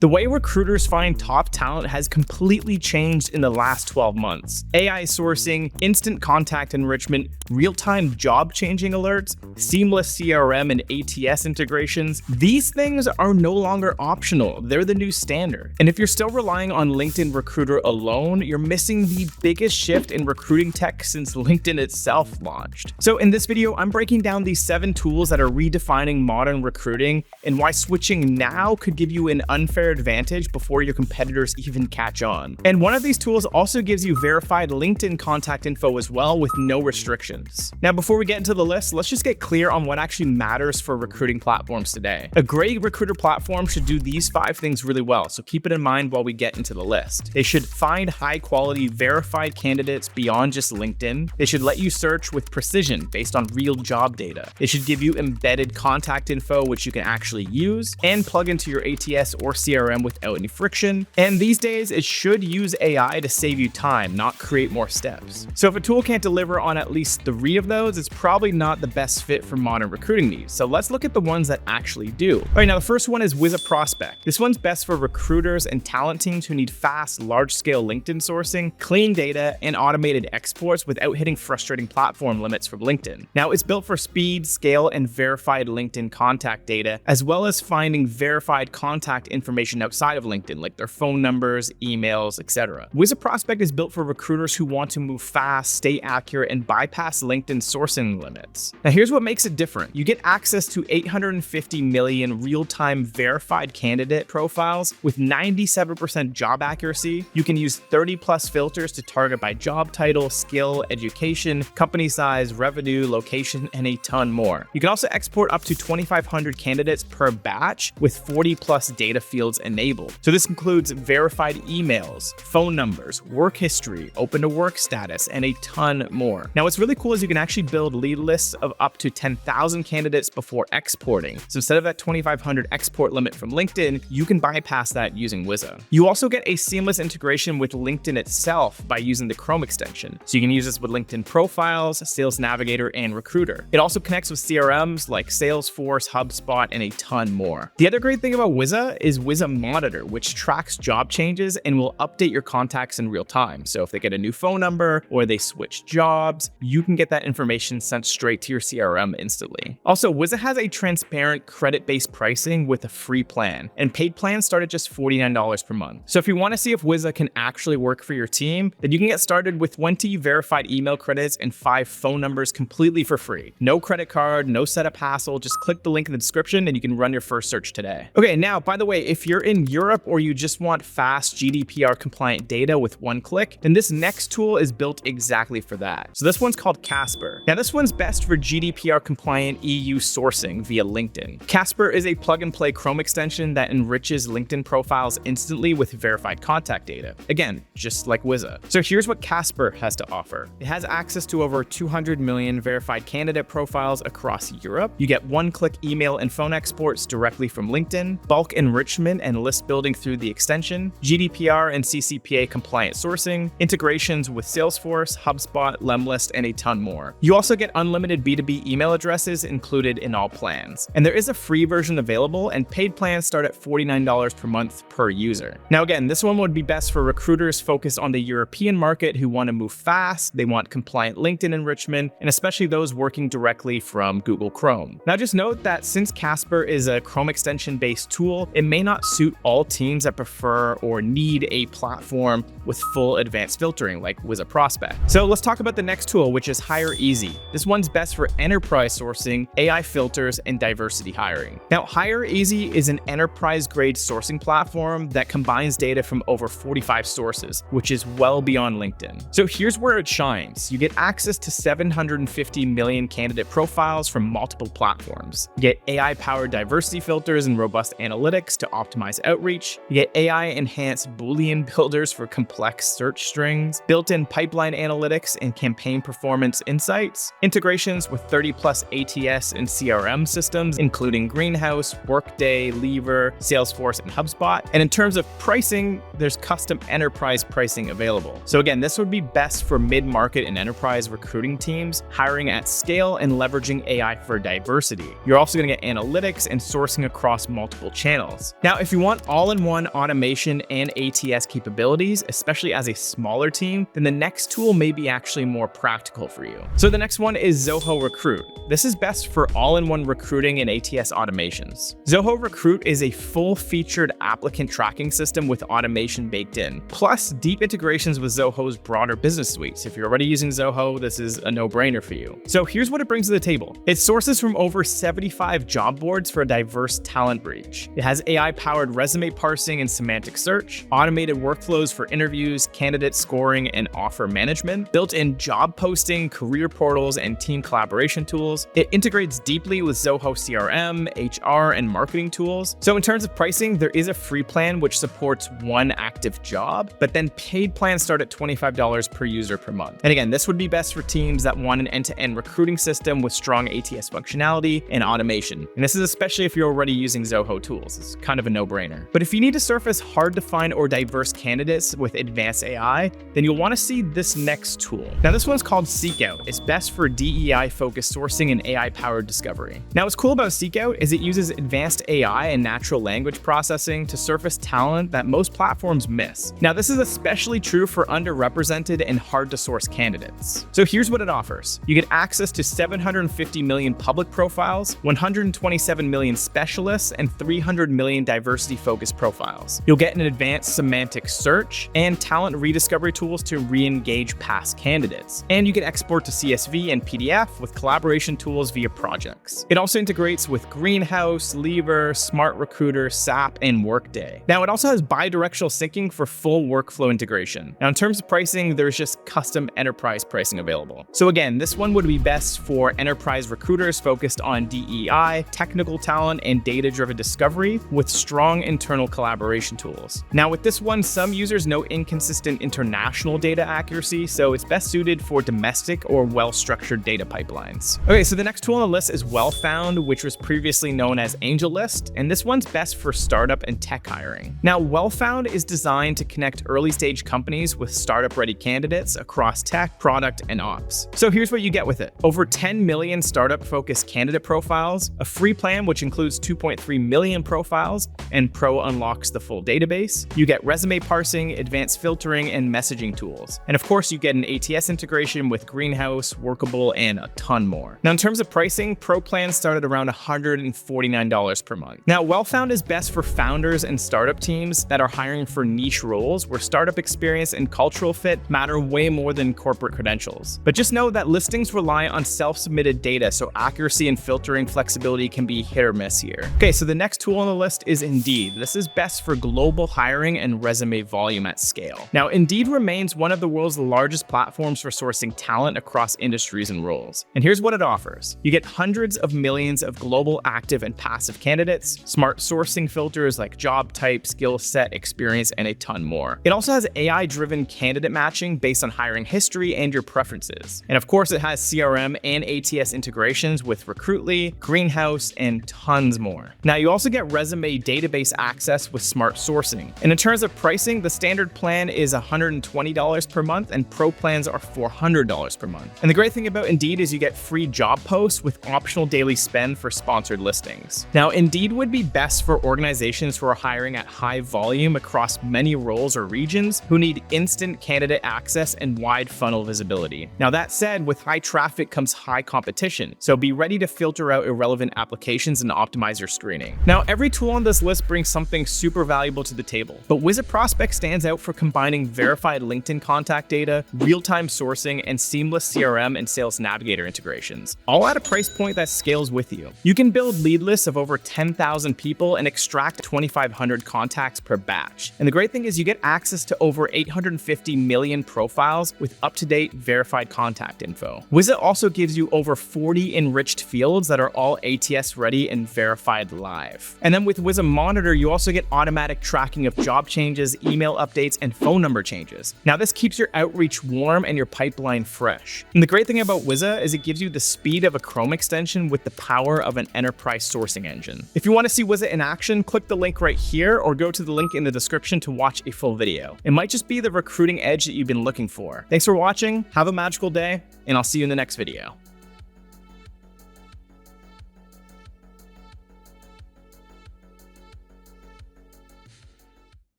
The way recruiters find top talent has completely changed in the last 12 months. AI sourcing, instant contact enrichment, real-time job-changing alerts, seamless CRM and ATS integrations, these things are no longer optional. They're the new standard. And if you're still relying on LinkedIn Recruiter alone, you're missing the biggest shift in recruiting tech since LinkedIn itself launched. So in this video, I'm breaking down these 7 tools that are redefining modern recruiting and why switching now could give you an unfair advantage before your competitors even catch on. And one of these tools also gives you verified LinkedIn contact info as well with no restrictions. Now, before we get into the list, let's just get clear on what actually matters for recruiting platforms today. A great recruiter platform should do these 5 things really well, so keep it in mind while we get into the list. They should find high-quality verified candidates beyond just LinkedIn. They should let you search with precision based on real job data. They should give you embedded contact info which you can actually use and plug into your ATS or CRM without any friction. And these days, it should use AI to save you time, not create more steps. So if a tool can't deliver on at least 3 of those, it's probably not the best fit for modern recruiting needs. So let's look at the ones that actually do. All right, now the first one is Wiza Prospect. This one's best for recruiters and talent teams who need fast, large-scale LinkedIn sourcing, clean data, and automated exports without hitting frustrating platform limits from LinkedIn. Now, it's built for speed, scale, and verified LinkedIn contact data, as well as finding verified contact information outside of LinkedIn, like their phone numbers, emails, etc. Wiza Prospect is built for recruiters who want to move fast, stay accurate, and bypass LinkedIn sourcing limits. Now, here's what makes it different. You get access to 850 million real-time verified candidate profiles with 97% job accuracy. You can use 30+ filters to target by job title, skill, education, company size, revenue, location, and a ton more. You can also export up to 2,500 candidates per batch with 40+ data fields enabled. So this includes verified emails, phone numbers, work history, open to work status, and a ton more. Now, what's really cool is you can actually build lead lists of up to 10,000 candidates before exporting. So instead of that 2,500 export limit from LinkedIn, you can bypass that using Wiza. You also get a seamless integration with LinkedIn itself by using the Chrome extension. So you can use this with LinkedIn Profiles, Sales Navigator, and Recruiter. It also connects with CRMs like Salesforce, HubSpot, and a ton more. The other great thing about Wiza is Wiza Monitor, which tracks job changes and will update your contacts in real time. So if they get a new phone number or they switch jobs, you can get that information sent straight to your CRM instantly. Also, Wiza has a transparent credit-based pricing with a free plan, and paid plans start at just $49 per month. So if you want to see if Wiza can actually work for your team, then you can get started with 20 verified email credits and 5 phone numbers completely for free. No credit card, no setup hassle, just click the link in the description and you can run your first search today. Okay, now, by the way, if you're in Europe or you just want fast GDPR-compliant data with one click, then this next tool is built exactly for that. So this one's called Casper. Now, this one's best for GDPR-compliant EU sourcing via LinkedIn. Casper is a plug-and-play Chrome extension that enriches LinkedIn profiles instantly with verified contact data. Again, just like Wiza. So here's what Casper has to offer. It has access to over 200 million verified candidate profiles across Europe. You get one-click email and phone exports directly from LinkedIn, bulk enrichment and list building through the extension, GDPR and CCPA compliant sourcing, integrations with Salesforce, HubSpot, Lemlist, and a ton more. You also get unlimited B2B email addresses included in all plans. And there is a free version available, and paid plans start at $49 per month per user. Now again, this one would be best for recruiters focused on the European market who want to move fast, they want compliant LinkedIn enrichment, and especially those working directly from Google Chrome. Now just note that since Casper is a Chrome extension-based tool, it may not suit all teams that prefer or need a platform with full advanced filtering like Wiza Prospect. So let's talk about the next tool, which is HireEZ. This one's best for enterprise sourcing, AI filters, and diversity hiring. Now, HireEZ is an enterprise-grade sourcing platform that combines data from over 45 sources, which is well beyond LinkedIn. So here's where it shines. You get access to 750 million candidate profiles from multiple platforms. You get AI-powered diversity filters and robust analytics to optimize outreach. You get AI-enhanced Boolean builders for complex search strings, built-in pipeline analytics and campaign performance insights, integrations with 30+ ATS and CRM systems, including Greenhouse, Workday, Lever, Salesforce, and HubSpot. And in terms of pricing, there's custom enterprise pricing available. So again, this would be best for mid-market and enterprise recruiting teams, hiring at scale and leveraging AI for diversity. You're also going to get analytics and sourcing across multiple channels. Now, if if you want all-in-one automation and ATS capabilities, especially as a smaller team, then the next tool may be actually more practical for you. So the next one is Zoho Recruit. This is best for all-in-one recruiting and ATS automations. Zoho Recruit is a full-featured applicant tracking system with automation baked in, plus deep integrations with Zoho's broader business suites. If you're already using Zoho, this is a no-brainer for you. So here's what it brings to the table. It sources from over 75 job boards for a diverse talent reach. It has AI-powered resume parsing and semantic search, automated workflows for interviews, candidate scoring, and offer management, built-in job posting, career portals, and team collaboration tools. It integrates deeply with Zoho CRM, HR, and marketing tools. So in terms of pricing, there is a free plan which supports one active job, but then paid plans start at $25 per user per month. And again, this would be best for teams that want an end-to-end recruiting system with strong ATS functionality and automation. And this is especially if you're already using Zoho tools. It's kind of a no-brainer. But if you need to surface hard-to-find or diverse candidates with advanced AI, then you'll want to see this next tool. Now, this one's called SeekOut. It's best for DEI-focused sourcing and AI-powered discovery. Now, what's cool about SeekOut is it uses advanced AI and natural language processing to surface talent that most platforms miss. Now, this is especially true for underrepresented and hard-to-source candidates. So here's what it offers. You get access to 750 million public profiles, 127 million specialists, and 300 million diversity-focused profiles. You'll get an advanced semantic search and talent rediscovery tools to re-engage past candidates. And you can export to CSV and PDF with collaboration tools via projects. It also integrates with Greenhouse, Lever, Smart Recruiter, SAP, and Workday. Now, it also has bi-directional syncing for full workflow integration. Now, in terms of pricing, there's just custom enterprise pricing available. So again, this one would be best for enterprise recruiters focused on DEI, technical talent, and data-driven discovery with strong internal collaboration tools. Now, with this one, some users note inconsistent international data accuracy, so it's best suited for domestic or well-structured data pipelines. Okay, so the next tool on the list is Wellfound, which was previously known as AngelList, and this one's best for startup and tech hiring. Now, Wellfound is designed to connect early-stage companies with startup-ready candidates across tech, product, and ops. So here's what you get with it. Over 10 million startup-focused candidate profiles, a free plan which includes 2.3 million profiles, and Pro unlocks the full database. You get resume parsing, advanced filtering, and messaging tools. And of course, you get an ATS integration with Greenhouse, Workable, and a ton more. Now, in terms of pricing, Pro plans start at around $149 per month. Now, Wellfound is best for founders and startup teams that are hiring for niche roles where startup experience and cultural fit matter way more than corporate credentials. But just know that listings rely on self-submitted data, so accuracy and filtering flexibility can be hit or miss here. Okay, so the next tool on the list is Indeed. This is best for global hiring and resume volume at scale. Now, Indeed remains one of the world's largest platforms for sourcing talent across industries and roles. And here's what it offers. You get hundreds of millions of global active and passive candidates, smart sourcing filters like job type, skill set, experience, and a ton more. It also has AI-driven candidate matching based on hiring history and your preferences. And of course, it has CRM and ATS integrations with Recruitly, Greenhouse, and tons more. Now, you also get resume database access with smart sourcing. And in terms of pricing, the standard plan is $120 per month and Pro plans are $400 per month. And the great thing about Indeed is you get free job posts with optional daily spend for sponsored listings. Now, Indeed would be best for organizations who are hiring at high volume across many roles or regions who need instant candidate access and wide funnel visibility. Now, that said, with high traffic comes high competition, so be ready to filter out irrelevant applications and optimize your screening. Now, every tool on this list brings something super valuable to the table, but Wiza Prospect stands out for combining verified LinkedIn contact data, real-time sourcing, and seamless CRM and Sales Navigator integrations, all at a price point that scales with you. You can build lead lists of over 10,000 people and extract 2,500 contacts per batch. And the great thing is you get access to over 850 million profiles with up-to-date verified contact info. Wiza also gives you over 40 enriched fields that are all ATS ready and verified live. And then with Wiza Monitor, you also get automatic tracking of job changes, email updates, and phone number changes. Now, this keeps your outreach warm and your pipeline fresh. And the great thing about Wiza is it gives you the speed of a Chrome extension with the power of an enterprise sourcing engine. If you want to see Wiza in action, click the link right here or go to the link in the description to watch a full video. It might just be the recruiting edge that you've been looking for. Thanks for watching, have a magical day, and I'll see you in the next video.